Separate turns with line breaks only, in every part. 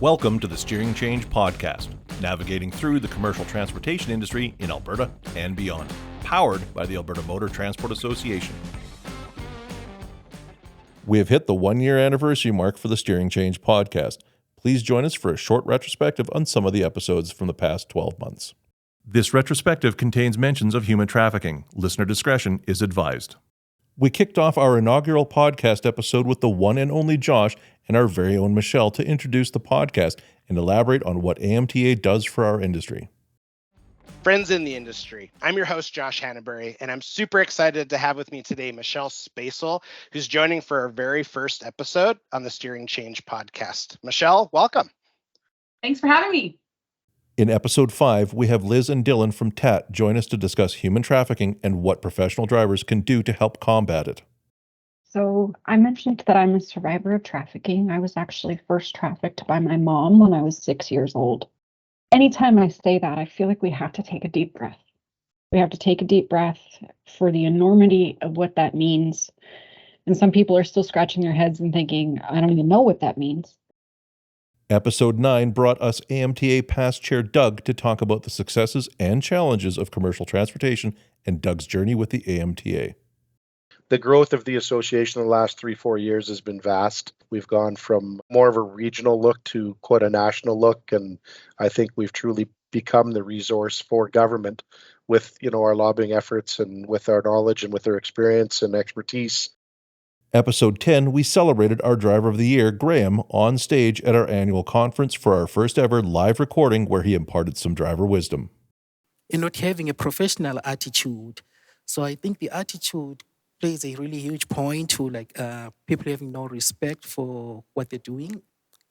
Welcome to the Steering Change Podcast, navigating through the commercial transportation industry in Alberta and beyond, powered by the Alberta Motor Transport Association. We have hit the one-year anniversary mark for the Steering Change Podcast. Please join us for a short retrospective on some of the episodes from the past 12 months. This retrospective contains mentions of human trafficking. Listener discretion is advised. We kicked off our inaugural podcast episode with the one and only Josh and our very own Michelle to introduce the podcast and elaborate on what AMTA does for our industry.
Friends in the industry. I'm your host, Josh Hannabury, and I'm super excited to have with me today Michelle Spacil, who's joining for our very first episode on the Steering Change Podcast. Michelle, welcome.
Thanks for having me.
In episode 5, we have Liz and Dylan from TAT join us to discuss human trafficking and what professional drivers can do to help combat it.
So I mentioned that I'm a survivor of trafficking. I was actually first trafficked by my mom when I was 6 years old. Anytime I say that, I feel like we have to take a deep breath. We have to take a deep breath for the enormity of what that means. And some people are still scratching their heads and thinking, I don't even know what that means.
Episode 9 brought us AMTA past chair Doug to talk about the successes and challenges of commercial transportation and Doug's journey with the AMTA.
The growth of the association in the last 3-4 years has been vast. We've gone from more of a regional look to quite a national look, and I think we've truly become the resource for government with, our lobbying efforts and with our knowledge and with our experience and expertise.
Episode 10, we celebrated our Driver of the Year, Graham, on stage at our annual conference for our first ever live recording where he imparted some driver wisdom.
And not having a professional attitude. So I think the attitude plays a really huge point to people having no respect for what they're doing.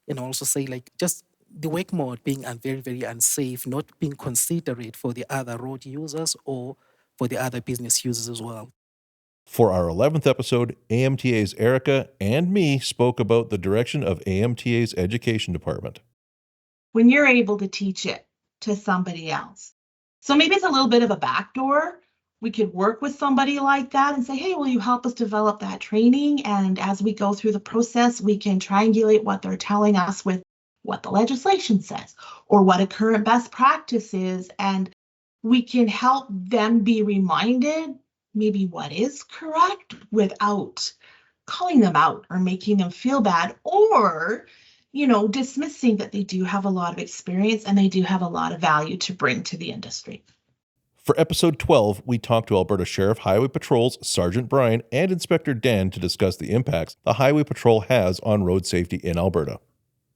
And also say just the work mode being very, very unsafe, not being considerate for the other road users or for the other business users as well.
For our 11th episode, AMTA's Erica and me spoke about the direction of AMTA's education department.
When you're able to teach it to somebody else. So maybe it's a little bit of a backdoor. We could work with somebody like that and say, hey, will you help us develop that training? And as we go through the process, we can triangulate what they're telling us with what the legislation says or what a current best practice is. And we can help them be reminded maybe what is correct without calling them out or making them feel bad or, dismissing that they do have a lot of experience and they do have a lot of value to bring to the industry.
For episode 12, we talked to Alberta Sheriff Highway Patrol's Sergeant Brian and Inspector Dan to discuss the impacts the Highway Patrol has on road safety in Alberta.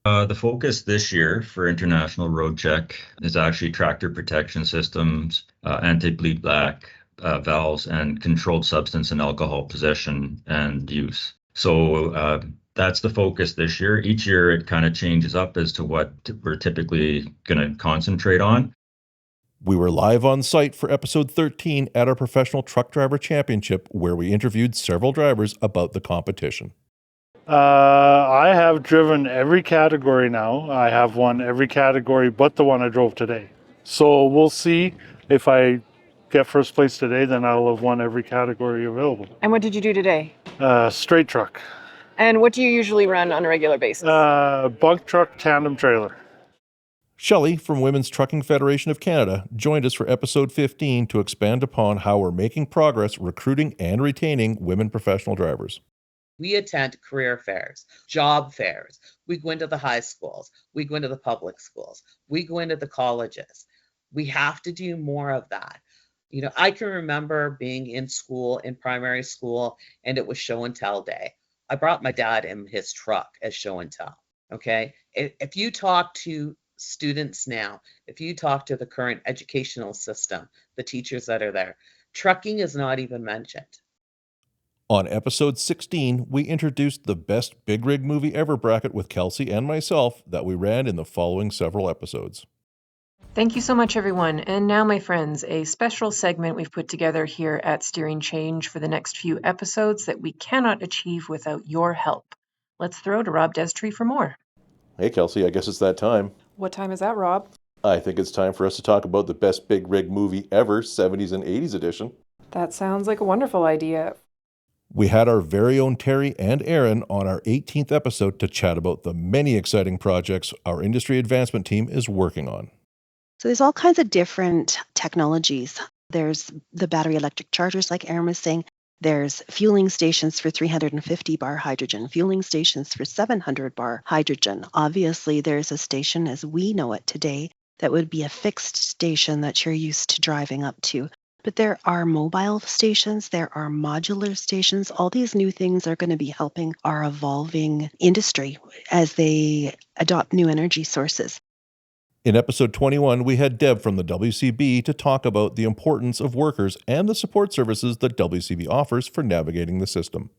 The focus this year for International Road Check is actually tractor protection systems, anti-bleed black, valves, and controlled substance and alcohol possession and use. So that's the focus this year. Each year it kind of changes up as to what we're typically going to concentrate on.
We were live on site for episode 13 at our Professional Truck Driver Championship, where we interviewed several drivers about the competition.
I have driven every category now. I have won every category but the one I drove today. So we'll see if I get first place today, then I'll have won every category available.
And what did you do today?
Straight truck.
And what do you usually run on a regular basis?
Bunk truck, tandem trailer.
Shelley from Women's Trucking Federation of Canada joined us for episode 15 to expand upon how we're making progress recruiting and retaining women professional drivers.
We attend career fairs, job fairs. We go into the high schools. We go into the public schools. We go into the colleges. We have to do more of that. I can remember being in school, in primary school, and it was show and tell day. I brought my dad in his truck as show and tell, okay? If you talk to students now, if you talk to the current educational system, the teachers that are there, trucking is not even mentioned.
On episode 16, we introduced the best big rig movie ever bracket with Kelsey and myself that we ran in the following several episodes.
Thank you so much, everyone. And now, my friends, a special segment we've put together here at Steering Change for the next few episodes that we cannot achieve without your help. Let's throw to Rob Destree for more.
Hey, Kelsey, I guess it's that time.
What time is that, Rob?
I think it's time for us to talk about the best big rig movie ever, 70s and 80s edition.
That sounds like a wonderful idea.
We had our very own Terry and Aaron on our 18th episode to chat about the many exciting projects our industry advancement team is working on.
So there's all kinds of different technologies. There's the battery electric chargers, like Aaron was saying. There's fueling stations for 350 bar hydrogen, fueling stations for 700 bar hydrogen. Obviously, there's a station as we know it today that would be a fixed station that you're used to driving up to. But there are mobile stations, there are modular stations. All these new things are going to be helping our evolving industry as they adopt new energy sources.
In episode 21, we had Deb from the WCB to talk about the importance of workers and the support services that WCB offers for navigating the system.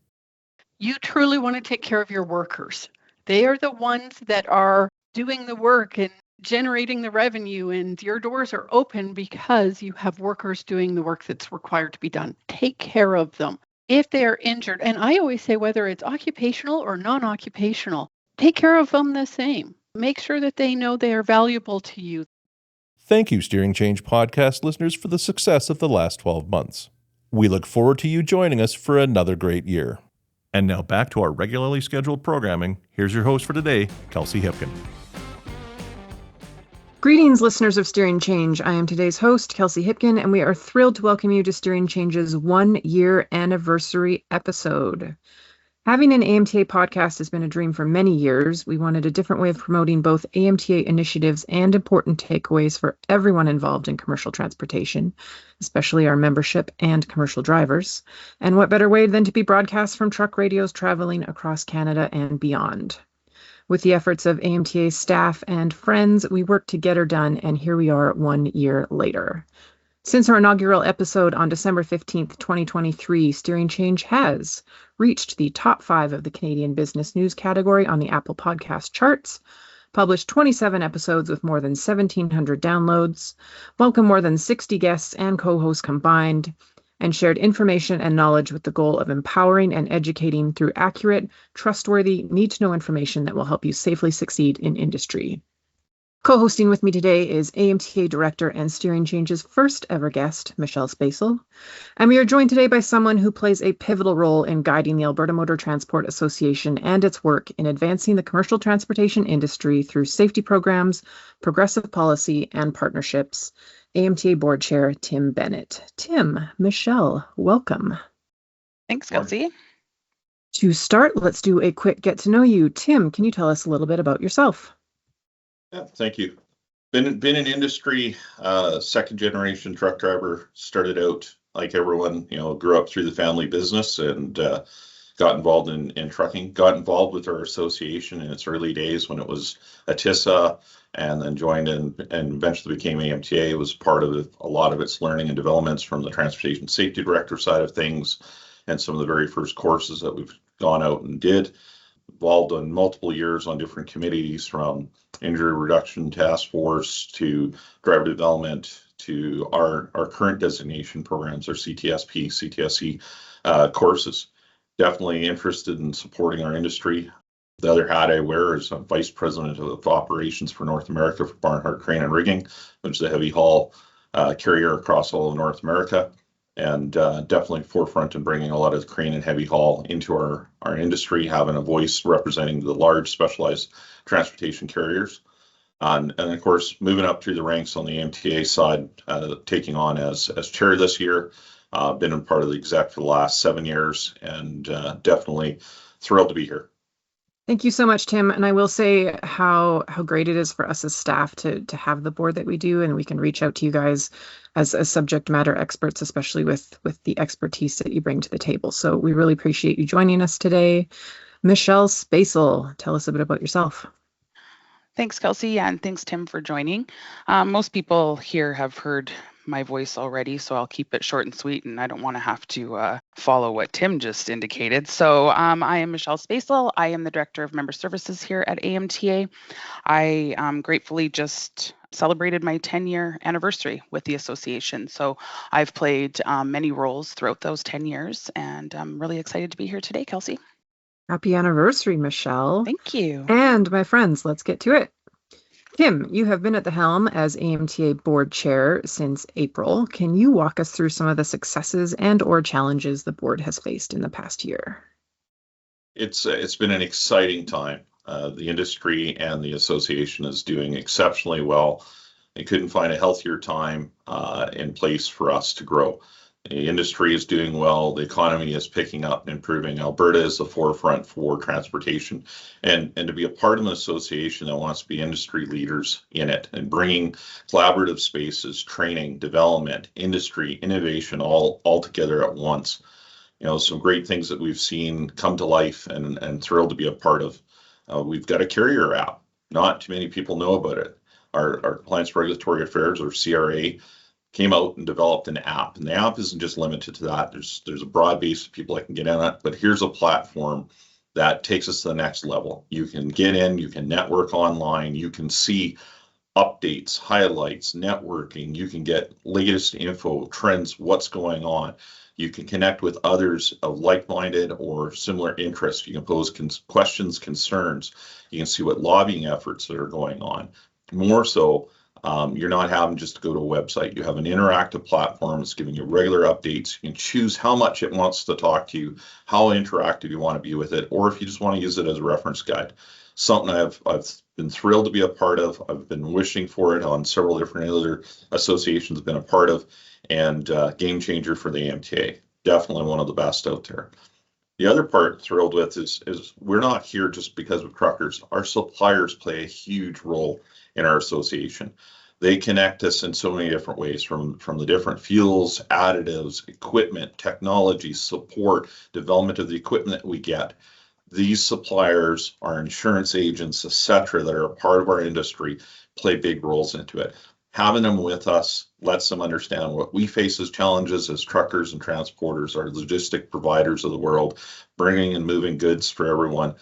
You truly want to take care of your workers. They are the ones that are doing the work and generating the revenue, and your doors are open because you have workers doing the work that's required to be done. Take care of them. If they are injured, and I always say whether it's occupational or non-occupational, take care of them the same. Make sure that they know they are valuable to you.
Thank you, Steering Change podcast listeners, for the success of the last 12 months. We look forward to you joining us for another great year. And now back to our regularly scheduled programming. Here's your host for today, Kelsey Hipkin.
Greetings, listeners of Steering Change. I am today's host, Kelsey Hipkin, and we are thrilled to welcome you to Steering Change's 1-year anniversary episode. Having an AMTA podcast has been a dream for many years. We wanted a different way of promoting both AMTA initiatives and important takeaways for everyone involved in commercial transportation, especially our membership and commercial drivers. And what better way than to be broadcast from truck radios traveling across Canada and beyond. With the efforts of AMTA staff and friends, we worked to get her done, and here we are 1 year later. Since our inaugural episode on December 15th, 2023, Steering Change has reached the top 5 of the Canadian business news category on the Apple Podcast charts, published 27 episodes with more than 1,700 downloads, welcomed more than 60 guests and co-hosts combined, and shared information and knowledge with the goal of empowering and educating through accurate, trustworthy, need-to-know information that will help you safely succeed in industry. Co-hosting with me today is AMTA Director and Steering Change's first ever guest, Michelle Spacil. And we are joined today by someone who plays a pivotal role in guiding the Alberta Motor Transport Association and its work in advancing the commercial transportation industry through safety programs, progressive policy, and partnerships. AMTA Board Chair, Tim Bennett. Tim, Michelle, welcome.
Thanks, Kelsey.
To start, let's do a quick get to know you. Tim, can you tell us a little bit about yourself?
Yeah, thank you. Been in industry, second generation truck driver. Started out like everyone, grew up through the family business and got involved in trucking. Got involved with our association in its early days when it was ATISA, and then joined and eventually became AMTA. It was part of a lot of its learning and developments from the transportation safety director side of things, and some of the very first courses that we've gone out and did. Involved in multiple years on different committees, from injury reduction task force to driver development to our current designation programs, our CTSP, CTSE courses. Definitely interested in supporting our industry. The other hat I wear is I'm Vice President of Operations for North America for Barnhart Crane and Rigging, which is a heavy haul carrier across all of North America. And definitely forefront in bringing a lot of crane and heavy haul into our industry, having a voice representing the large specialized transportation carriers. And of course, moving up through the ranks on the AMTA side, taking on as chair this year. Been a part of the exec for the last 7 years, and definitely thrilled to be here.
Thank you so much, Tim. And I will say how great it is for us as staff to have the board that we do, and we can reach out to you guys as subject matter experts, especially with the expertise that you bring to the table. So we really appreciate you joining us today. Michelle Spacil, tell us a bit about yourself.
Thanks, Kelsey, and thanks, Tim, for joining. Most people here have heard my voice already, so I'll keep it short and sweet, and I don't want to have to follow what Tim just indicated. So I am Michelle Spacil. I am the Director of Member Services here at AMTA. I gratefully just celebrated my 10-year anniversary with the association. So I've played many roles throughout those 10 years, and I'm really excited to be here today, Kelsey.
Happy anniversary, Michelle.
Thank you.
And my friends, let's get to it. Tim, you have been at the helm as AMTA Board Chair since April. Can you walk us through some of the successes and/or challenges the board has faced in the past year?
It's been an exciting time. The industry and the association is doing exceptionally well. They couldn't find a healthier time in place for us to grow. The industry is doing well. The economy is picking up and improving. Alberta is the forefront for transportation, and to be a part of an association that wants to be industry leaders in it and bringing collaborative spaces, training, development, industry, innovation all together at once. Some great things that we've seen come to life and thrilled to be a part of. We've got a carrier app. Not too many people know about it. Our Compliance Regulatory Affairs, or CRA, came out and developed an app, and the app isn't just limited to that. There's a broad base of people that can get in it, but here's a platform that takes us to the next level. You can get in, you can network online, you can see updates, highlights, networking, you can get latest info, trends, what's going on. You can connect with others of like-minded or similar interests. You can pose questions, concerns. You can see what lobbying efforts that are going on. More so, you're not having just to go to a website. You have an interactive platform. It's giving you regular updates. You can choose how much it wants to talk to you, how interactive you want to be with it, or if you just want to use it as a reference guide. Something I've been thrilled to be a part of. I've been wishing for it on several different other associations I've been a part of, and game changer for the AMTA. Definitely one of the best out there. The other part thrilled with is we're not here just because of truckers. Our suppliers play a huge role in our association. They connect us in so many different ways, from the different fuels, additives, equipment, technology, support, development of the equipment that we get. These suppliers, our insurance agents, etc., that are a part of our industry, play big roles into it. Having them with us lets them understand what we face as challenges as truckers and transporters, our logistic providers of the world, bringing and moving goods for everyone.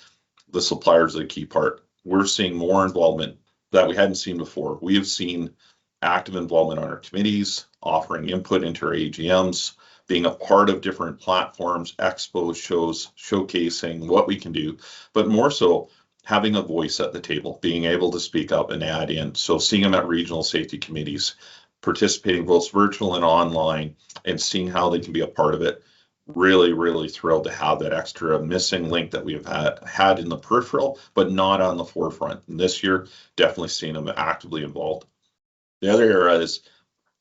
The suppliers are a key part. We're seeing more involvement that we hadn't seen before. We have seen active involvement on our committees, offering input into our AGMs, being a part of different platforms, expos, shows, showcasing what we can do, but more so having a voice at the table, being able to speak up and add in. So seeing them at regional safety committees, participating both virtual and online, and seeing how they can be a part of it. Really, really thrilled to have that extra missing link that we've had in the peripheral, but not on the forefront. And this year, definitely seeing them actively involved. The other area is,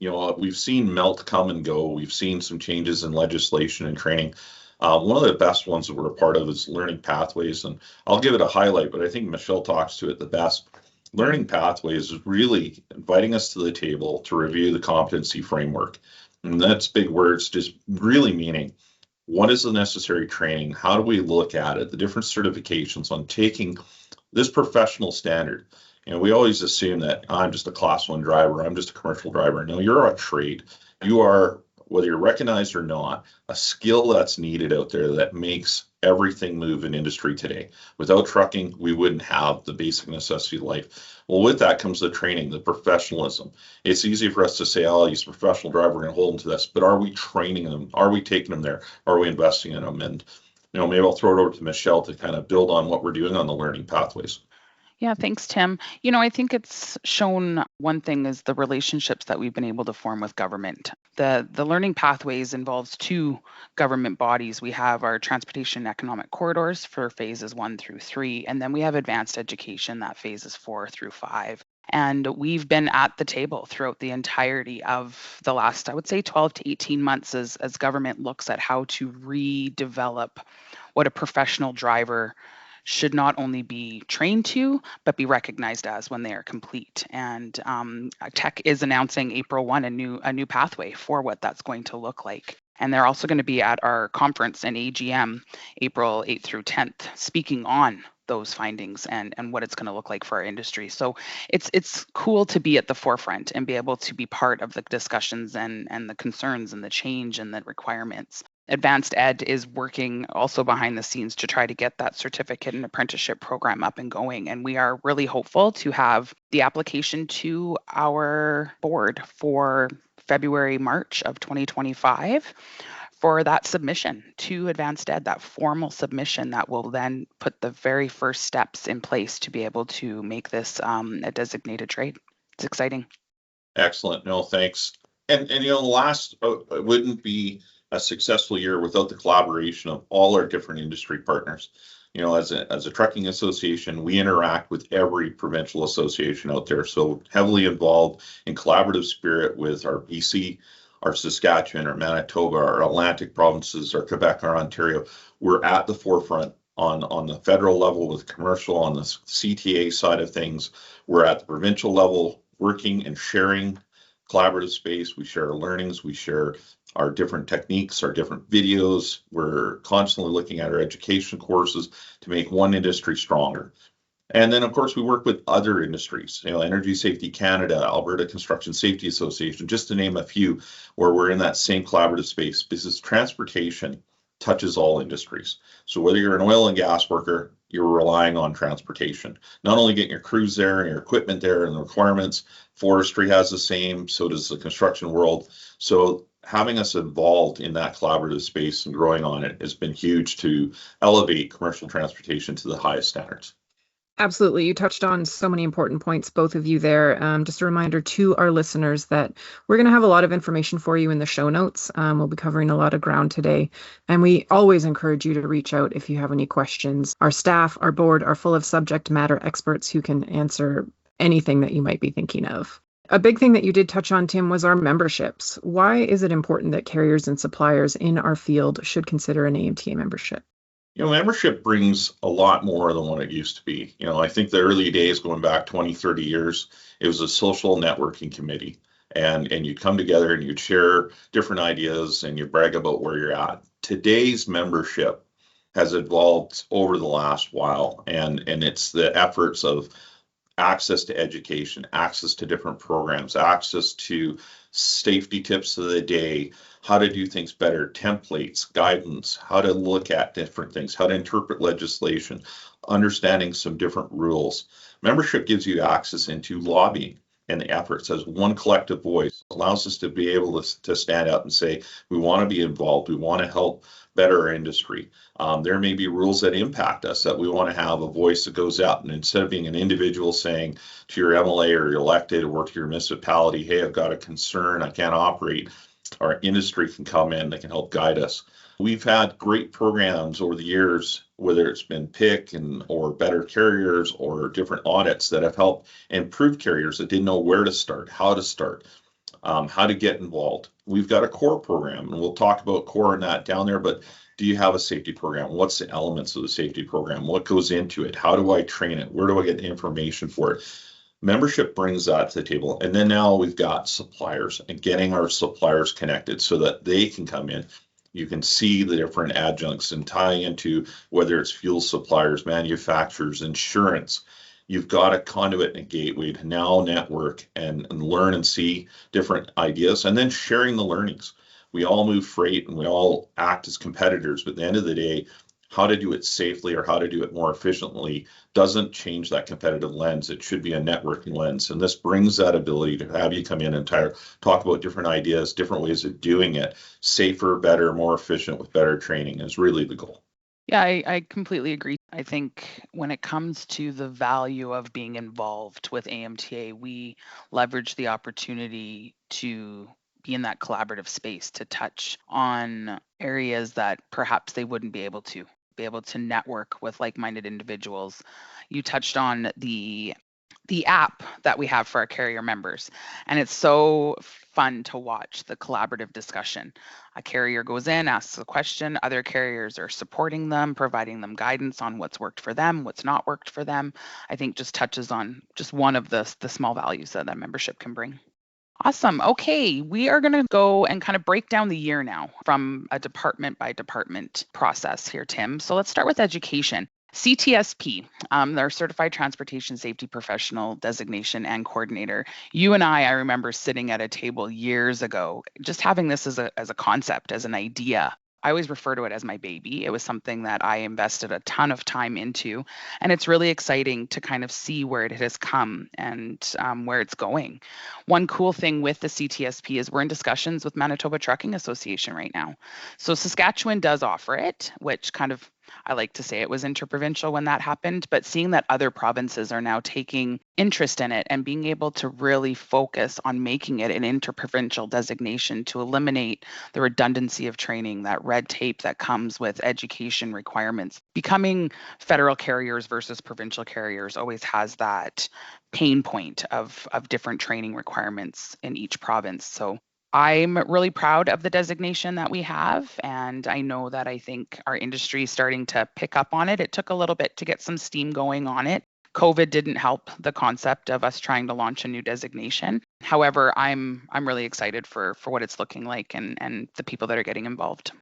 we've seen MELT come and go. We've seen some changes in legislation and training. One of the best ones that we're a part of is Learning Pathways, and I'll give it a highlight, but I think Michelle talks to it the best. Learning Pathways is really inviting us to the table to review the competency framework. And that's big words, just really meaning, what is the necessary training? How do we look at it? The different certifications on taking this professional standard. We always assume that I'm just a class 1 driver, I'm just a commercial driver. No, you're a trade. You are, whether you're recognized or not, a skill that's needed out there that makes everything move in industry today. Without trucking, we wouldn't have the basic necessity of life. Well, with that comes the training, the professionalism. It's easy for us to say, oh, he's a professional driver, we're going to hold him to this, but are we training them? Are we taking them there? Are we investing in them? And maybe I'll throw it over to Michelle to kind of build on what we're doing on the Learning Pathways.
Yeah, thanks, Tim. I think it's shown one thing is the relationships that we've been able to form with government. The Learning Pathways involves 2 government bodies. We have our Transportation and Economic Corridors for phases 1 through 3, and then we have Advanced Education, that phases 4 through 5. And we've been at the table throughout the entirety of the last, I would say, 12 to 18 months as government looks at how to redevelop what a professional driver should not only be trained to, but be recognized as when they are complete. And Tech is announcing April 1 a new pathway for what that's going to look like. And they're also going to be at our conference and AGM April 8th through 10th, speaking on those findings and what it's going to look like for our industry. So it's cool to be at the forefront and be able to be part of the discussions and the concerns and the change and the requirements. Advanced Ed is working also behind the scenes to try to get that certificate and apprenticeship program up and going. And we are really hopeful to have the application to our board for February, March of 2025 for that submission to Advanced Ed, that formal submission that will then put the very first steps in place to be able to make this a designated trade. It's exciting.
Excellent. No, thanks. And the last it wouldn't be a successful year without the collaboration of all our different industry partners. As a trucking association, we interact with every provincial association out there. So heavily involved in collaborative spirit with our BC, our Saskatchewan, our Manitoba, our Atlantic provinces, our Quebec, our Ontario. We're at the forefront on the federal level with commercial, on the CTA side of things. We're at the provincial level working and sharing collaborative space. We share our learnings, we share our different techniques, our different videos. We're constantly looking at our education courses to make one industry stronger. And then, of course, we work with other industries, Energy Safety Canada, Alberta Construction Safety Association, just to name a few, where we're in that same collaborative space, because transportation touches all industries. So whether you're an oil and gas worker, you're relying on transportation, not only getting your crews there and your equipment there and the requirements. Forestry has the same, so does the construction world. So having us involved in that collaborative space and growing on it has been huge to elevate commercial transportation to the highest standards.
Absolutely. You touched on so many important points, both of you there. Just a reminder to our listeners that we're going to have a lot of information for you in the show notes. We'll be covering a lot of ground today. And we always encourage you to reach out if you have any questions. Our staff, our board are full of subject matter experts who can answer anything that you might be thinking of. A big thing that you did touch on, Tim, was our memberships. Why is it important that carriers and suppliers in our field should consider an AMTA membership?
Membership brings a lot more than what it used to be. I think the early days, going back 20, 30 years, it was a social networking committee. And you'd come together and you'd share different ideas and you brag about where you're at. Today's membership has evolved over the last while. And it's the efforts of access to education, access to different programs, access to safety tips of the day, how to do things better, templates, guidance, how to look at different things, how to interpret legislation, understanding some different rules. Membership gives you access into lobbying and the efforts as one collective voice, allows us to be able to stand out and say, we want to be involved, we want to help better our industry. There may be rules that impact us that we want to have a voice that goes out, and instead of being an individual saying to your MLA or your elected or to your municipality, hey, I've got a concern, I can't operate, our industry can come in, they can help guide us. We've had great programs over the years, whether it's been PIC or better carriers or different audits that have helped improve carriers that didn't know where to start, how to get involved. We've got a core program, and we'll talk about core and that down there, but do you have a safety program? What's the elements of the safety program? What goes into it? How do I train it? Where do I get the information for it? Membership brings that to the table. And then now we've got suppliers and getting our suppliers connected so that they can come in. You can see the different adjuncts and tying into whether it's fuel suppliers, manufacturers, insurance. You've got a conduit and a gateway to now network and learn and see different ideas, and then sharing the learnings. We all move freight and we all act as competitors, but at the end of the day, how to do it safely or how to do it more efficiently doesn't change that competitive lens. It should be a networking lens. And this brings that ability to have you come in and talk about different ideas, different ways of doing it, safer, better, more efficient with better training is really the goal.
Yeah, I completely agree. I think when it comes to the value of being involved with AMTA, we leverage the opportunity to be in that collaborative space, to touch on areas that perhaps they wouldn't be able to network with like-minded individuals. You touched on the app that we have for our carrier members, and it's so fun to watch the collaborative discussion. A carrier goes in, asks a question, other carriers are supporting them, providing them guidance on what's worked for them, what's not worked for them. I think just touches on just one of the small values that membership can bring. Awesome. Okay, we are going to go and kind of break down the year now from a department by department process here, Tim. So let's start with education. CTSP, their Certified Transportation Safety Professional designation and coordinator. You and I remember sitting at a table years ago, just having this as a concept, as an idea I always refer to it as my baby. It was something that I invested a ton of time into, and it's really exciting to kind of see where it has come and where it's going. One cool thing with the CTSP is we're in discussions with Manitoba Trucking Association right now. So Saskatchewan does offer it, which kind of, I like to say it was interprovincial when that happened, but seeing that other provinces are now taking interest in it and being able to really focus on making it an interprovincial designation to eliminate the redundancy of training, that red tape that comes with education requirements. Becoming federal carriers versus provincial carriers always has that pain point of different training requirements in each province. So I'm really proud of the designation that we have, and I know that I think our industry is starting to pick up on it. It took a little bit to get some steam going on it. COVID didn't help the concept of us trying to launch a new designation. However, I'm really excited for what it's looking like and the people that are getting involved.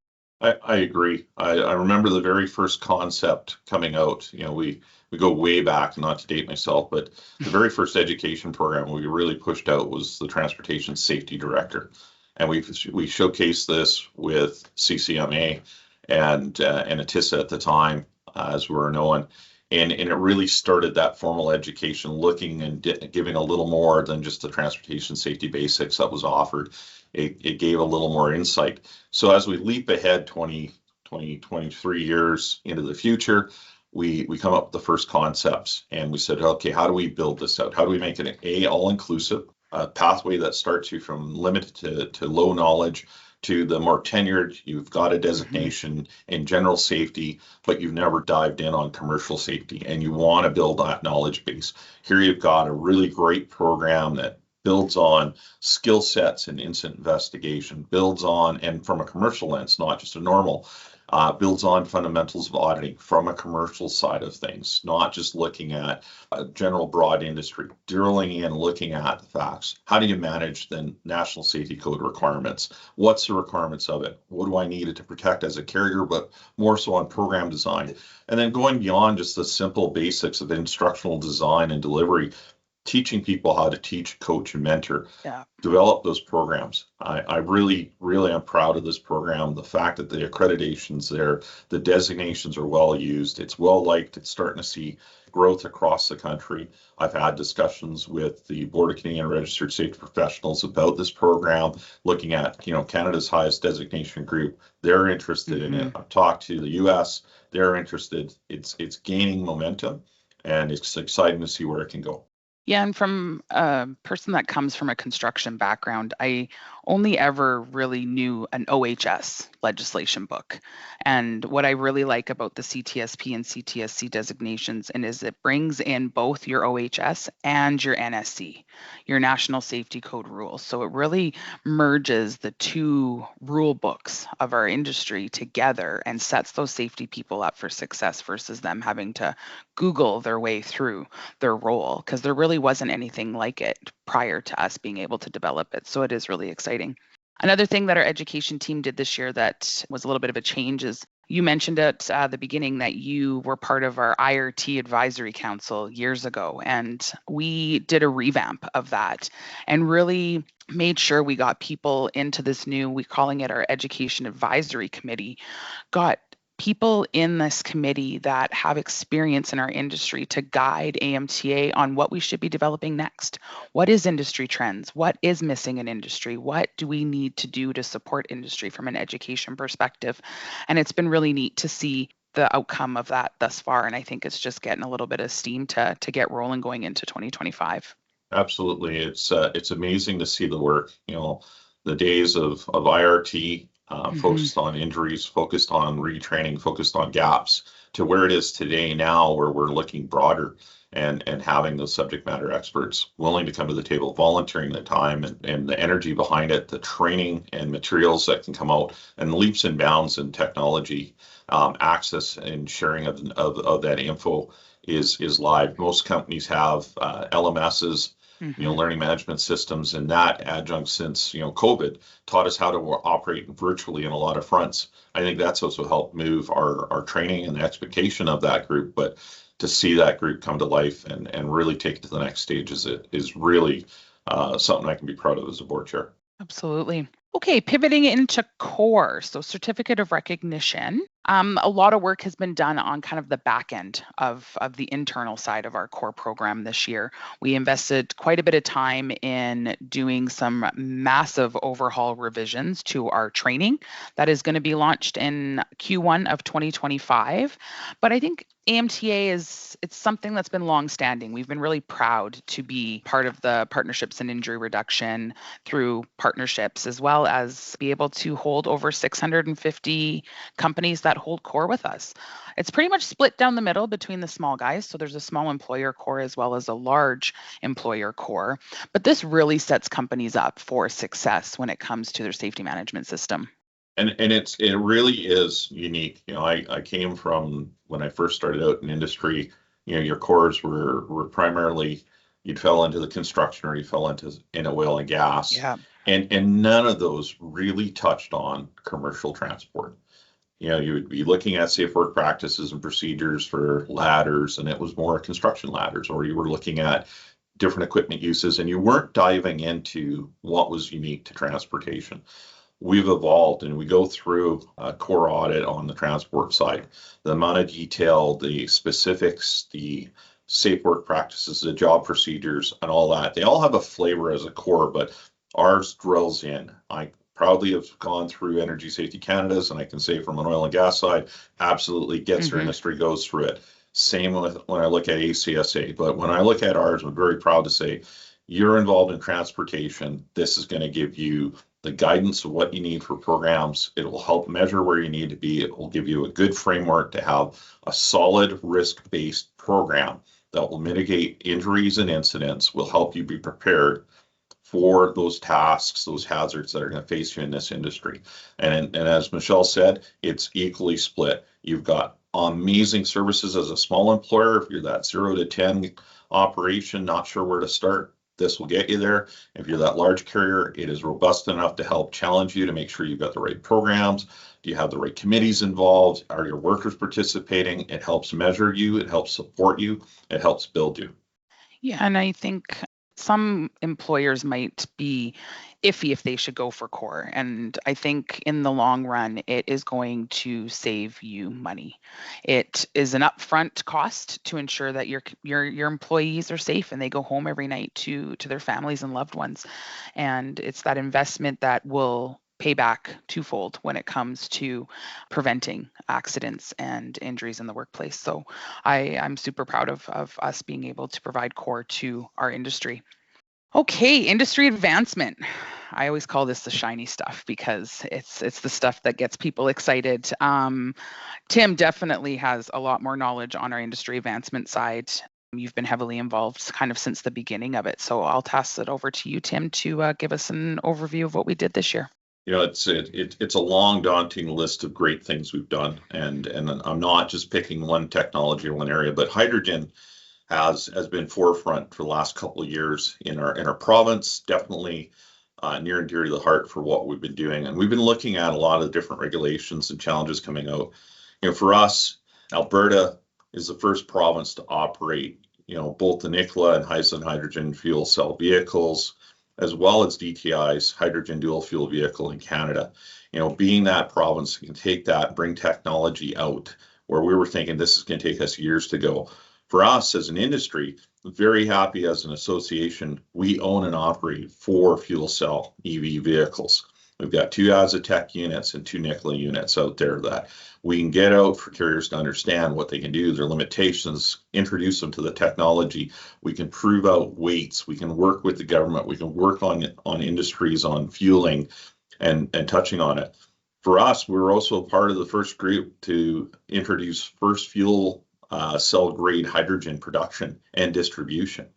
I agree. I remember the very first concept coming out. We go way back, not to date myself, but the very first education program we really pushed out was the Transportation Safety Director. And we showcased this with CCMA and ATISA at the time, as we were known. And it really started that formal education, looking and giving a little more than just the transportation safety basics that was offered. It gave a little more insight. So as we leap ahead 23 years into the future, we come up with the first concepts, and we said, okay, how do we build this out? How do we make it an all-inclusive pathway that starts you from limited to low knowledge to the more tenured? You've got a designation in general safety, but you've never dived in on commercial safety, and you want to build that knowledge base. Here you've got a really great program that builds on skill sets in incident investigation, builds on, and from a commercial lens, not just a normal, builds on fundamentals of auditing from a commercial side of things, not just looking at a general broad industry, drilling in, looking at the facts. How do you manage the National Safety Code requirements? What's the requirements of it? What do I need to protect as a carrier, but more so on program design? And then going beyond just the simple basics of instructional design and delivery, teaching people how to teach, coach, and mentor, develop those programs. I really am proud of this program. The fact that the accreditation's there, the designations are well used, it's well liked, it's starting to see growth across the country. I've had discussions with the Board of Canadian Registered Safety Professionals about this program, looking at Canada's highest designation group. They're interested in it. I've talked to the US, they're interested. It's gaining momentum, and it's exciting to see where it can go.
Yeah, and from a person that comes from a construction background, I only ever really knew an OHS legislation book. And what I really like about the CTSP and CTSC designations is it brings in both your OHS and your NSC, your National Safety Code rules. So it really merges the two rule books of our industry together and sets those safety people up for success versus them having to Google their way through their role, because there really wasn't anything like it prior to us being able to develop it. So it is really exciting. Another thing that our education team did this year that was a little bit of a change is you mentioned at the beginning that you were part of our IRT Advisory Council years ago, and we did a revamp of that and really made sure we got people into this new, we're calling it our Education Advisory Committee, got people in this committee that have experience in our industry to guide AMTA on what we should be developing next. What is industry trends? What is missing in industry? What do we need to do to support industry from an education perspective? And it's been really neat to see the outcome of that thus far. And I think it's just getting a little bit of steam to get rolling going into 2025.
Absolutely. It's amazing to see the work. The days of IRT, focused on injuries, focused on retraining, focused on gaps, to where it is today now, where we're looking broader and having those subject matter experts willing to come to the table, volunteering the time and the energy behind it, the training and materials that can come out, and leaps and bounds in technology, access and sharing of that info is live. Most companies have LMSs, learning management systems, and that adjunct since COVID taught us how to operate virtually in a lot of fronts. I think that's also helped move our training and the expectation of that group, but to see that group come to life and really take it to the next stage is really something I can be proud of as a board chair.
Absolutely. Okay, pivoting into core, so certificate of recognition. A lot of work has been done on kind of the back end of the internal side of our core program this year. We invested quite a bit of time in doing some massive overhaul revisions to our training that is going to be launched in Q1 of 2025. But I think AMTA it's something that's been long-standing. We've been really proud to be part of the partnerships and injury reduction through partnerships, as well as be able to hold over 650 companies that hold core with us. It's pretty much split down the middle between the small guys. So there's a small employer core as well as a large employer core. But this really sets companies up for success when it comes to their safety management system.
And it really is unique. I came from, when I first started out in industry, your cores were primarily, you'd fell into the construction or you fell into oil and gas.
Yeah.
And none of those really touched on commercial transport. You would be looking at safe work practices and procedures for ladders, and it was more construction ladders, or you were looking at different equipment uses, and you weren't diving into what was unique to transportation. We've evolved, and we go through a core audit on the transport side. The amount of detail, the specifics, the safe work practices, the job procedures, and all that, they all have a flavor as a core, but ours drills in. I proudly have gone through Energy Safety Canada's, and I can say from an oil and gas side, absolutely gets their industry, goes through it. Same with when I look at ACSA, but when I look at ours, I'm very proud to say, you're involved in transportation. This is going to give you the guidance of what you need for programs. It will help measure where you need to be. It will give you a good framework to have a solid risk-based program that will mitigate injuries and incidents, will help you be prepared for those tasks, those hazards that are going to face you in this industry. And as Michelle said, it's equally split. You've got amazing services as a small employer. If you're that 0 to 10 operation, not sure where to start, this will get you there. If you're that large carrier, it is robust enough to help challenge you to make sure you've got the right programs. Do you have the right committees involved? Are your workers participating? It helps measure you. It helps support you. It helps build you.
Yeah, and I think some employers might be iffy if they should go for core. And I think in the long run, it is going to save you money. It is an upfront cost to ensure that your employees are safe and they go home every night to their families and loved ones. And it's that investment that will pay back twofold when it comes to preventing accidents and injuries in the workplace. So I'm super proud of us being able to provide core to our industry. Okay, industry advancement. I always call this the shiny stuff because it's the stuff that gets people excited. Tim definitely has a lot more knowledge on our industry advancement side. You've been heavily involved kind of since the beginning of it. So I'll toss it over to you, Tim, to give us an overview of what we did this year.
It's a long, daunting list of great things we've done, and I'm not just picking one technology or one area, but hydrogen has been forefront for the last couple of years in our province, definitely near and dear to the heart for what we've been doing. And we've been looking at a lot of different regulations and challenges coming out. For us, Alberta is the first province to operate, both the Nikola and Hyzon hydrogen fuel cell vehicles, as well as DTI's hydrogen dual fuel vehicle in Canada. Being that province can take that and bring technology out where we were thinking this is going to take us years to go. For us as an industry, very happy as an association, we own and operate 4 fuel cell EV vehicles. We've got 2 Azatec units and 2 Nikola units out there that we can get out for carriers to understand what they can do, their limitations, introduce them to the technology. We can prove out weights. We can work with the government. We can work on industries, on fueling and touching on it. For us, we were also part of the first group to introduce first fuel cell grade hydrogen production and distribution.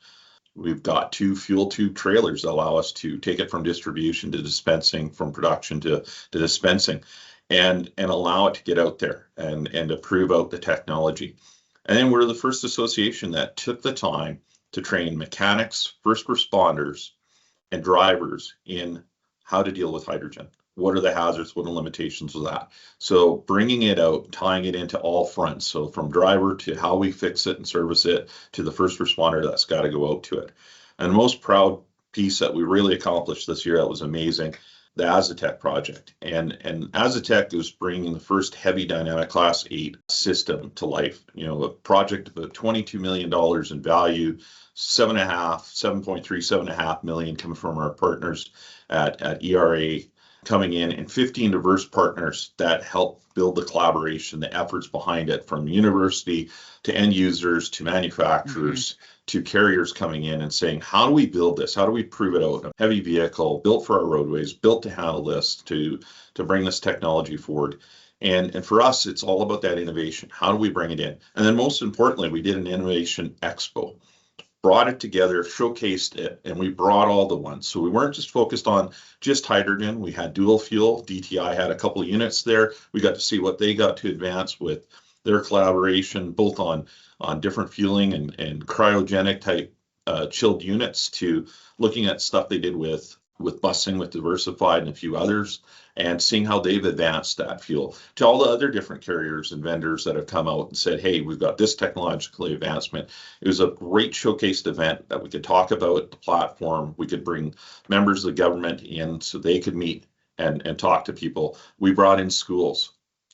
We've got 2 fuel tube trailers that allow us to take it from distribution to dispensing, from production to dispensing, and allow it to get out there and to prove out the technology. And then we're the first association that took the time to train mechanics, first responders, and drivers in how to deal with hydrogen. What are the hazards? What are the limitations of that? So bringing it out, tying it into all fronts. So from driver to how we fix it and service it to the first responder that's got to go out to it. And the most proud piece that we really accomplished this year that was amazing, the Azatec project. And Azatec was bringing the first heavy dynamic Class 8 system to life. A project of about $22 million in value, 7.5 million coming from our partners at ERA coming in, and 15 diverse partners that help build the collaboration, the efforts behind it, from university to end users to manufacturers to carriers coming in and saying, how do we build this? How do we prove it out? A heavy vehicle built for our roadways, built to handle this, to bring this technology forward. And for us, it's all about that innovation. How do we bring it in? And then most importantly, we did an innovation expo, brought it together, showcased it, and we brought all the ones. So we weren't just focused on just hydrogen. We had dual fuel. DTI had a couple of units there. We got to see what they got to advance with their collaboration, both on different fueling and cryogenic type chilled units, to looking at stuff they did with busing, with Diversified and a few others, and seeing how they've advanced that fuel, to all the other different carriers and vendors that have come out and said, hey, we've got this technological advancement. It was a great showcased event that we could talk about the platform. We could bring members of the government in so they could meet and talk to people. We brought in schools,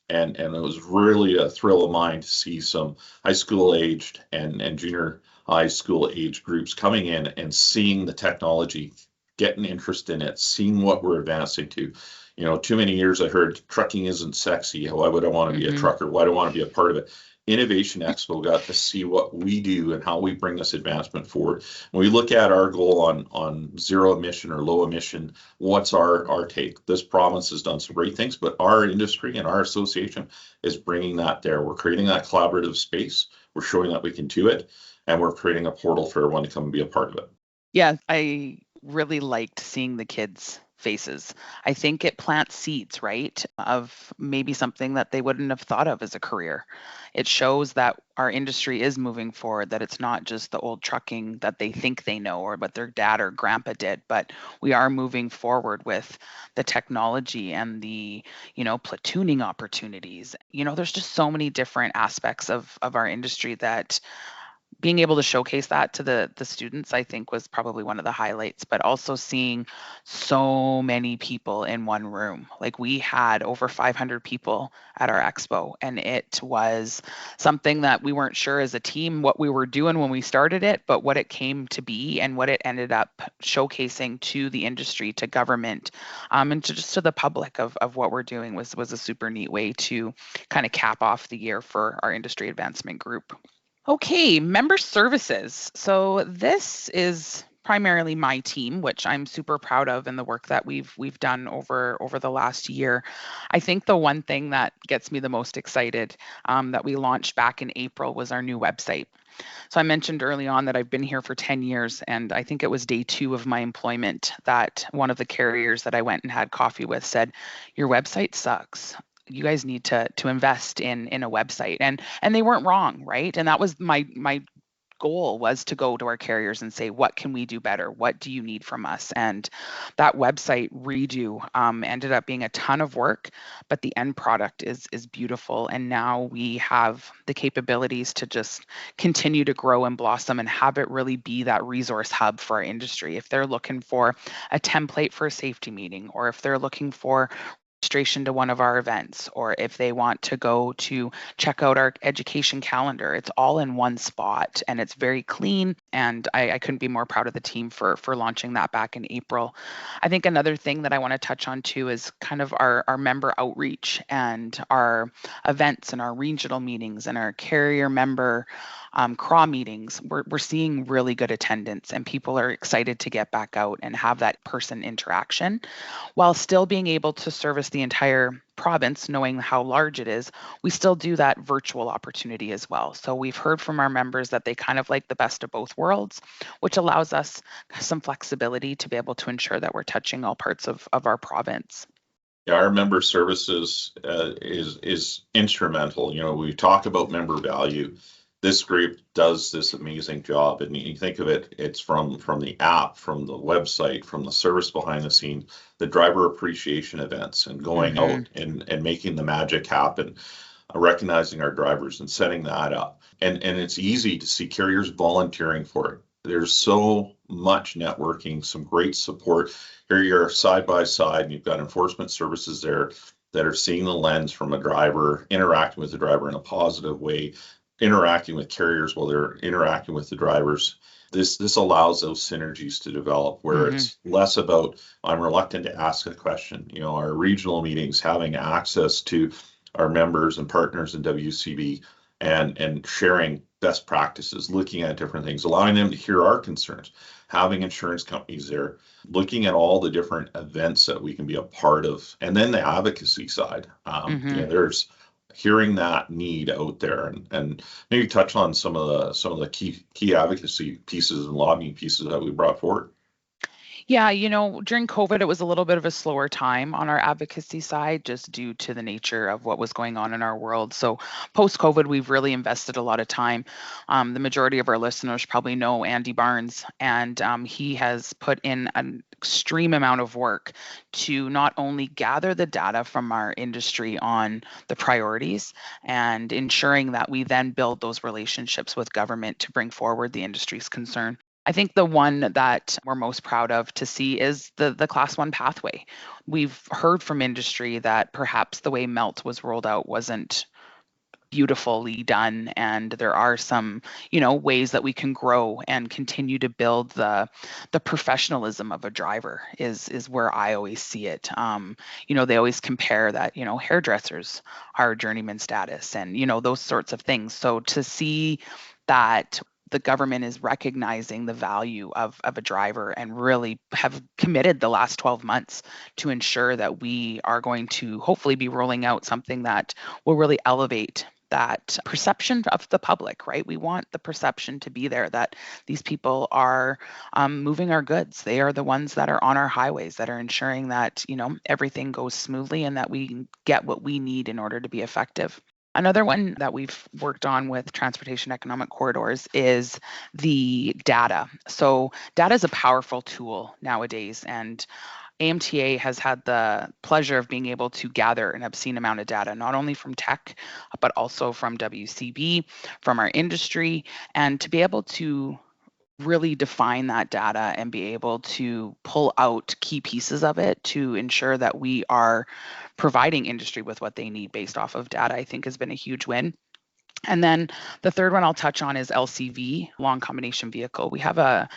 and it was really a thrill of mine to see some high school aged and junior high school age groups coming in and seeing the technology, getting interest in it, seeing what we're advancing to. Too many years I heard trucking isn't sexy. Why would I want to be a trucker? Why do I want to be a part of it? Innovation Expo got to see what we do and how we bring this advancement forward. When we look at our goal on zero emission or low emission, what's our take? This province has done some great things, but our industry and our association is bringing that there. We're creating that collaborative space. We're showing that we can do it, and we're creating a portal for everyone to come and be a part of it.
Yeah, I really liked seeing the kids' faces. I think it plants seeds, right, of maybe something that they wouldn't have thought of as a career. It shows that our industry is moving forward, that it's not just the old trucking that they think they know or what their dad or grandpa did, but we are moving forward with the technology and the, platooning opportunities. There's just so many different aspects of our industry that being able to showcase that to the students, I think, was probably one of the highlights, but also seeing so many people in one room. Like, we had over 500 people at our expo, and it was something that we weren't sure as a team what we were doing when we started it, but what it came to be and what it ended up showcasing to the industry, to government, and to the public of what we're doing was a super neat way to kind of cap off the year for our industry advancement group. Okay, member services. So this is primarily my team, which I'm super proud of, and the work that we've done over the last year. I think the one thing that gets me the most excited that we launched back in April was our new website. So I mentioned early on that I've been here for 10 years, and I think it was day 2 of my employment that one of the carriers that I went and had coffee with said, "Your website sucks. You guys need to invest in a website." And they weren't wrong, right? And that was my goal, was to go to our carriers and say, what can we do better? What do you need from us? And that website redo ended up being a ton of work, but the end product is beautiful. And now we have the capabilities to just continue to grow and blossom and have it really be that resource hub for our industry. If they're looking for a template for a safety meeting, or if they're looking for registration to one of our events, or if they want to go to check out our education calendar, it's all in one spot and it's very clean. And I couldn't be more proud of the team for launching that back in April. I think another thing that I want to touch on too is kind of our member outreach and our events and our regional meetings and our carrier member CRAW meetings. We're seeing really good attendance, and people are excited to get back out and have that person interaction while still being able to service the entire province. Knowing how large it is, we still do that virtual opportunity as well. So we've heard from our members that they kind of like the best of both worlds, which allows us some flexibility to be able to ensure that we're touching all parts of our province.
Yeah, our member services is instrumental. We talk about member value. This group does this amazing job, and you think of it, it's from the app, from the website, from the service behind the scene, the driver appreciation events, and going out and making the magic happen, recognizing our drivers and setting that up. And it's easy to see carriers volunteering for it. There's so much networking, some great support. Here you're side by side, and you've got enforcement services there that are seeing the lens from a driver, interacting with the driver in a positive way, interacting with carriers while they're interacting with the drivers. This allows those synergies to develop where it's less about, I'm reluctant to ask a question. Our regional meetings, having access to our members and partners in WCB and sharing best practices, looking at different things, allowing them to hear our concerns, having insurance companies there, looking at all the different events that we can be a part of, and then the advocacy side. There's hearing that need out there, and maybe touch on some of the key advocacy pieces and lobbying pieces that we brought forward.
Yeah, during COVID, it was a little bit of a slower time on our advocacy side, just due to the nature of what was going on in our world. So post-COVID, we've really invested a lot of time. The majority of our listeners probably know Andy Barnes, and he has put in an extreme amount of work to not only gather the data from our industry on the priorities and ensuring that we then build those relationships with government to bring forward the industry's concern. I think the one that we're most proud of to see is the Class 1 pathway. We've heard from industry that perhaps the way MELT was rolled out wasn't beautifully done, and there are some ways that we can grow and continue to build the professionalism of a driver is where I always see it. They always compare that hairdressers are journeyman status and those sorts of things. So to see that the government is recognizing the value of a driver and really have committed the last 12 months to ensure that we are going to hopefully be rolling out something that will really elevate that perception of the public, right? We want the perception to be there that these people are moving our goods. They are the ones that are on our highways, that are ensuring that, everything goes smoothly and that we get what we need in order to be effective. Another one that we've worked on with Transportation Economic Corridors is the data. So data is a powerful tool nowadays, and AMTA has had the pleasure of being able to gather an obscene amount of data, not only from tech, but also from WCB, from our industry, and to be able to really define that data and be able to pull out key pieces of it to ensure that we are providing industry with what they need based off of data, I think has been a huge win. And then the third one I'll touch on is LCV, long combination vehicle. We have a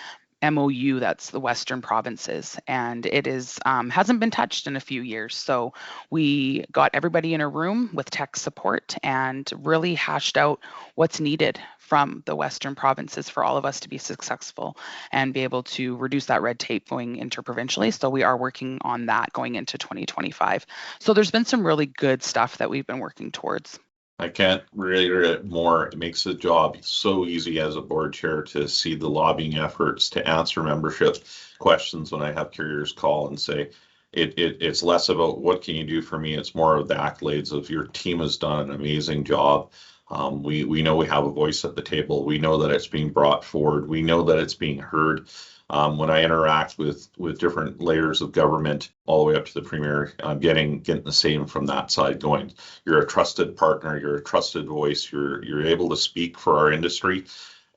MOU that's the Western provinces, and it is hasn't been touched in a few years. So we got everybody in a room with tech support and really hashed out what's needed from the Western provinces for all of us to be successful and be able to reduce that red tape going interprovincially. So we are working on that going into 2025. So there's been some really good stuff that we've been working towards.
I can't reiterate it more. It makes the job so easy as a board chair to see the lobbying efforts, to answer membership questions when I have carriers call and say, it's less about what can you do for me. It's more of the accolades of your team has done an amazing job. We know we have a voice at the table. We know that it's being brought forward. We know that it's being heard. When I interact with different layers of government, all the way up to the premier, I'm getting the same from that side going. You're a trusted partner. You're a trusted voice. You're able to speak for our industry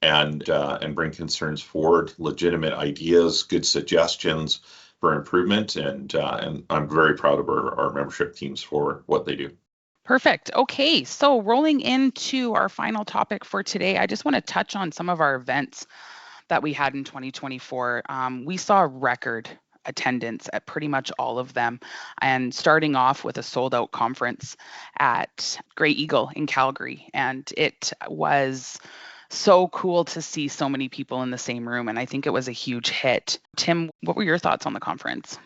and bring concerns forward, legitimate ideas, good suggestions for improvement. And I'm very proud of our membership teams for what they do.
Perfect. Okay, so rolling into our final topic for today, I just want to touch on some of our events that we had in 2024. We saw record attendance at pretty much all of them, and starting off with a sold out conference at Grey Eagle in Calgary. And it was so cool to see so many people in the same room, and I think it was a huge hit. Tim, what were your thoughts on the conference?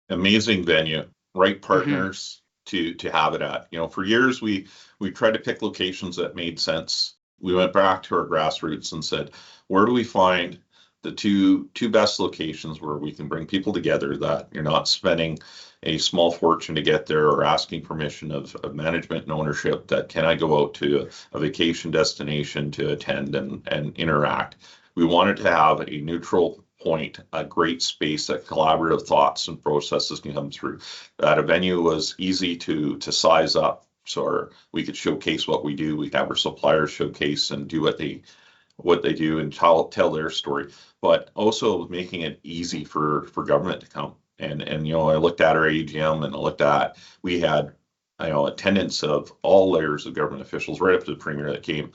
Amazing venue, right partners to have it at. For years we tried to pick locations that made sense. We went back to our grassroots and said, where do we find the two best locations where we can bring people together, that you're not spending a small fortune to get there or asking permission of management and ownership, that can I go out to a vacation destination to attend and interact. We wanted to have a neutral point, a great space that collaborative thoughts and processes can come through, that a venue was easy to size up, so we could showcase what we do. We could have our suppliers showcase and do what they what they do and tell their story, but also making it easy for government to come. And I looked at our AGM and I looked at, we had attendance of all layers of government officials right up to the premier that came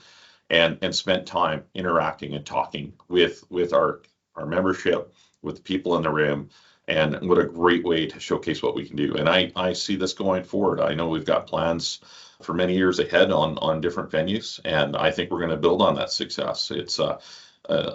and spent time interacting and talking with our membership, with the people in the room. And what a great way to showcase what we can do. And I see this going forward. I know we've got plans for many years ahead on different venues, and I think we're going to build on that success. It's a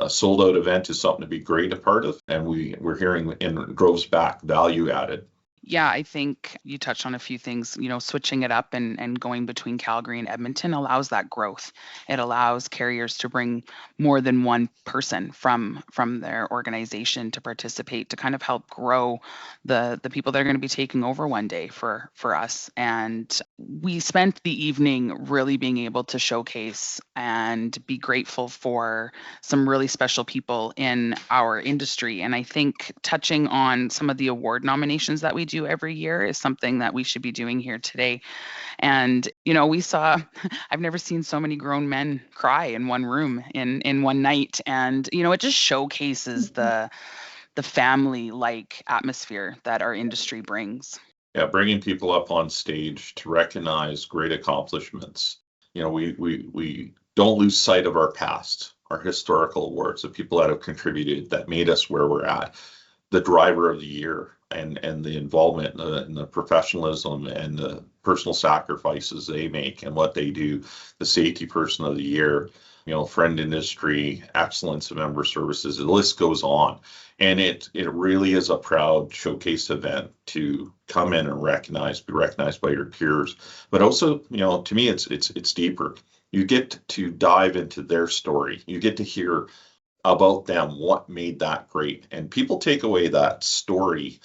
sold out event is something to be great a part of, and we're hearing in droves back value added.
Yeah, I think you touched on a few things. Switching it up and going between Calgary and Edmonton allows that growth. It allows carriers to bring more than one person from their organization to participate, to kind of help grow the people that are going to be taking over one day for us. And we spent the evening really being able to showcase and be grateful for some really special people in our industry. And I think touching on some of the award nominations that we do every year is something that we should be doing here today. And we saw, I've never seen so many grown men cry in one room in one night. And it just showcases the family-like atmosphere that our industry brings.
Yeah, bringing people up on stage to recognize great accomplishments. We don't lose sight of our past, our historical awards, the people that have contributed, that made us where we're at. The driver of the year and the involvement and the professionalism and the personal sacrifices they make and what they do, the safety person of the year, friend industry, excellence of member services, the list goes on. And it really is a proud showcase event to come in and be recognized by your peers. But also, to me, it's deeper. You get to dive into their story. You get to hear about them, what made that great. And people take away that story,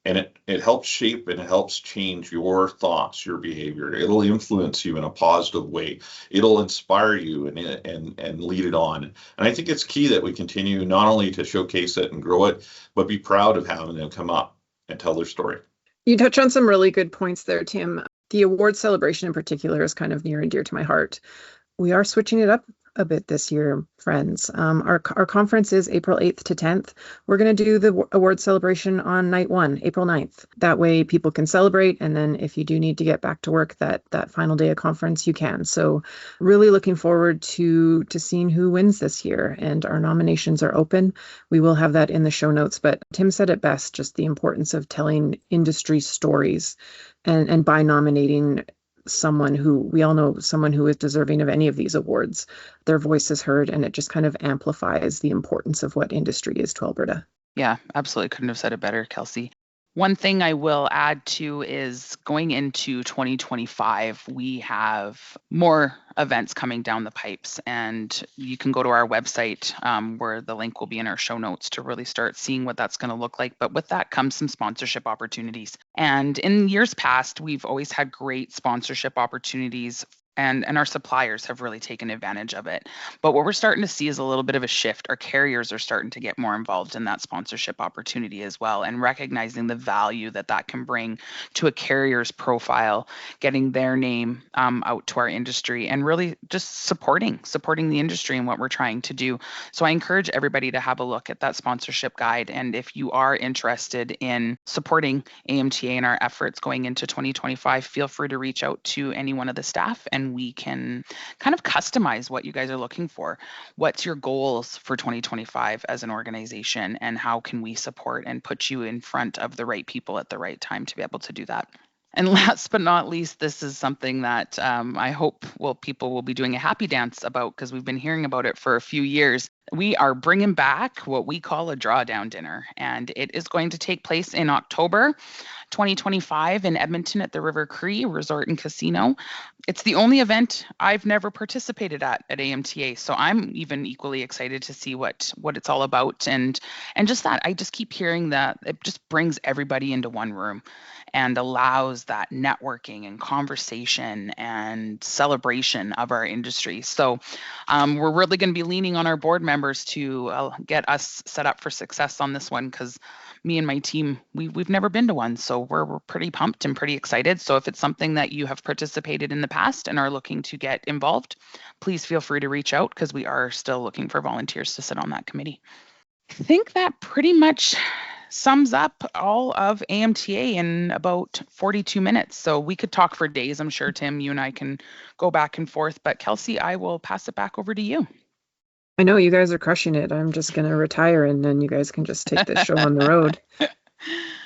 and it helps shape and it helps change your thoughts, your behavior. It'll influence you in a positive way. It'll inspire you and lead it on. And I think it's key that we continue not only to showcase it and grow it, but be proud of having them come up and tell their story.
You touch on some really good points there, Tim. The award celebration in particular is kind of near and dear to my heart. We are switching it up a bit this year, friends. Our conference is April 8th to 10th. We're going to do the award celebration on night 1, April 9th. That way people can celebrate, and then if you do need to get back to work that final day of conference, you can. So really looking forward to seeing who wins this year, and our nominations are open. We will have that in the show notes, but Tim said it best, just the importance of telling industry stories, and by nominating someone who we all know, someone who is deserving of any of these awards, their voice is heard, and it just kind of amplifies the importance of what industry is to Alberta.
Yeah, absolutely. Couldn't have said it better, Kelsey. One thing I will add to is going into 2025, we have more events coming down the pipes, and you can go to our website where the link will be in our show notes to really start seeing what that's going to look like. But with that comes some sponsorship opportunities. And in years past, we've always had great sponsorship opportunities, and our suppliers have really taken advantage of it. But what we're starting to see is a little bit of a shift. Our carriers are starting to get more involved in that sponsorship opportunity as well, and recognizing the value that can bring to a carrier's profile, getting their name out to our industry, and really just supporting the industry and what we're trying to do. So I encourage everybody to have a look at that sponsorship guide. And if you are interested in supporting AMTA and our efforts going into 2025, feel free to reach out to any one of the staff, and we can kind of customize what you guys are looking for. What's your goals for 2025 as an organization, and how can we support and put you in front of the right people at the right time to be able to do that? And last but not least, this is something that I hope people will be doing a happy dance about, because we've been hearing about it for a few years. We are bringing back what we call a drawdown dinner, and it is going to take place in October 2025 in Edmonton at the River Cree Resort and Casino. It's the only event I've never participated at AMTA, so I'm even equally excited to see what it's all about. And just that, I just keep hearing that it just brings everybody into one room and allows that networking and conversation and celebration of our industry. So we're really going to be leaning on our board members members to get us set up for success on this one, because me and my team, we've never been to one. So we're pretty pumped and pretty excited. So if it's something that you have participated in the past and are looking to get involved, please feel free to reach out, because we are still looking for volunteers to sit on that committee. I think that pretty much sums up all of AMTA in about 42 minutes. So we could talk for days. I'm sure, Tim, you and I can go back and forth. But Kelsey, I will pass it back over to you.
I know you guys are crushing it. I'm just going to retire and then you guys can just take this show on the road.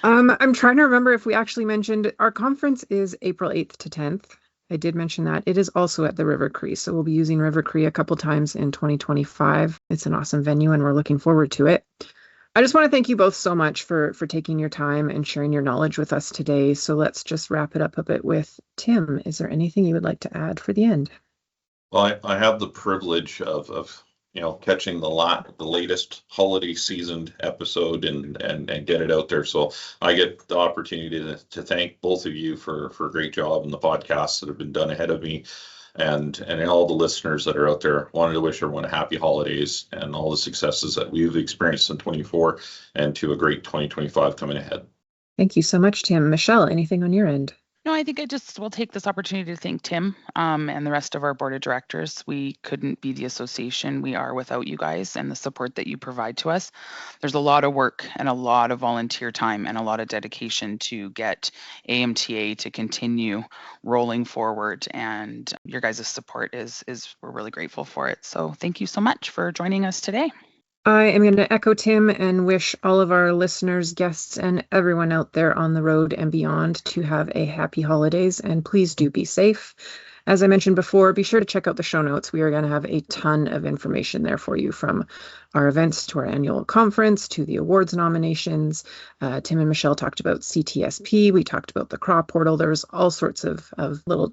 I'm trying to remember if we actually mentioned our conference is April 8th to 10th. I did mention that. It is also at the River Cree. So we'll be using River Cree a couple times in 2025. It's an awesome venue and we're looking forward to it. I just want to thank you both so much for taking your time and sharing your knowledge with us today. So let's just wrap it up a bit with Tim. Is there anything you would like to add for the end?
Well, I have the privilege of catching the latest holiday seasoned episode and get it out there. So I get the opportunity to thank both of you for a great job in the podcasts that have been done ahead of me. And all the listeners that are out there. Wanted to wish everyone a happy holidays and all the successes that we've experienced in 24 and to a great 2025 coming ahead.
Thank you so much, Tim. Michelle, anything on your end?
No, I think I just will take this opportunity to thank Tim and the rest of our board of directors. We couldn't be the association we are without you guys and the support that you provide to us. There's a lot of work and a lot of volunteer time and a lot of dedication to get AMTA to continue rolling forward. And your guys' support is we're really grateful for it. So thank you so much for joining us today.
I am going to echo Tim and wish all of our listeners, guests, and everyone out there on the road and beyond to have a happy holidays. And please do be safe. As I mentioned before, be sure to check out the show notes. We are going to have a ton of information there for you, from our events to our annual conference to the awards nominations. Tim and Michelle talked about CTSP. We talked about the crop portal. There's all sorts of little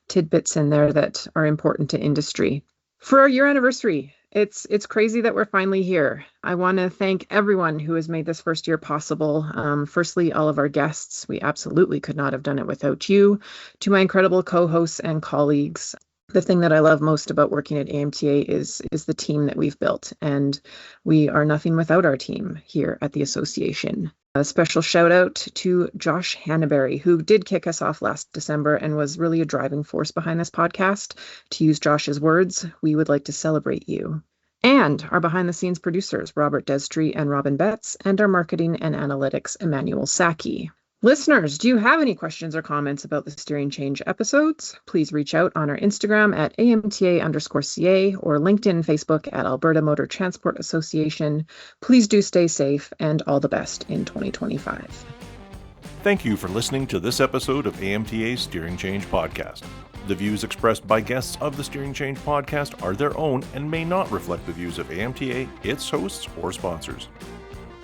tidbits in there that are important to industry. For our year anniversary, it's crazy that we're finally here. I want to thank everyone who has made this first year possible. Firstly, all of our guests. We absolutely could not have done it without you. To my incredible co-hosts and colleagues. The thing that I love most about working at AMTA is the team that we've built, and we are nothing without our team here at the association. A special shout out to Josh Hannaberry, who did kick us off last December and was really a driving force behind this podcast. To use Josh's words, we would like to celebrate you. And our behind the scenes producers, Robert Destree and Robin Betts, and our marketing and analytics, Emmanuel Saki. Listeners, do you have any questions or comments about the Steering Change episodes? Please reach out on our Instagram at AMTA_CA or LinkedIn and Facebook at Alberta Motor Transport Association. Please do stay safe and all the best in 2025.
Thank you for listening to this episode of AMTA's Steering Change podcast. The views expressed by guests of the Steering Change podcast are their own and may not reflect the views of AMTA, its hosts, or sponsors.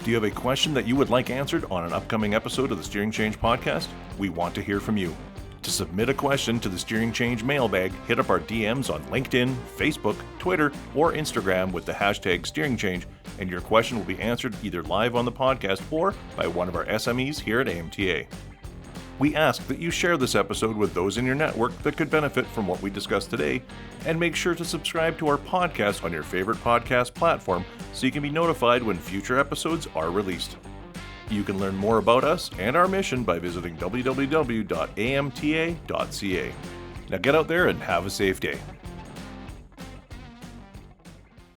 Do you have a question that you would like answered on an upcoming episode of the Steering Change podcast? We want to hear from you. To submit a question to the Steering Change mailbag, hit up our DMs on LinkedIn, Facebook, Twitter, or Instagram with the hashtag Steering Change, and your question will be answered either live on the podcast or by one of our SMEs here at AMTA. We ask that you share this episode with those in your network that could benefit from what we discussed today, and make sure to subscribe to our podcast on your favorite podcast platform so you can be notified when future episodes are released. You can learn more about us and our mission by visiting www.amta.ca. Now get out there and have a safe day.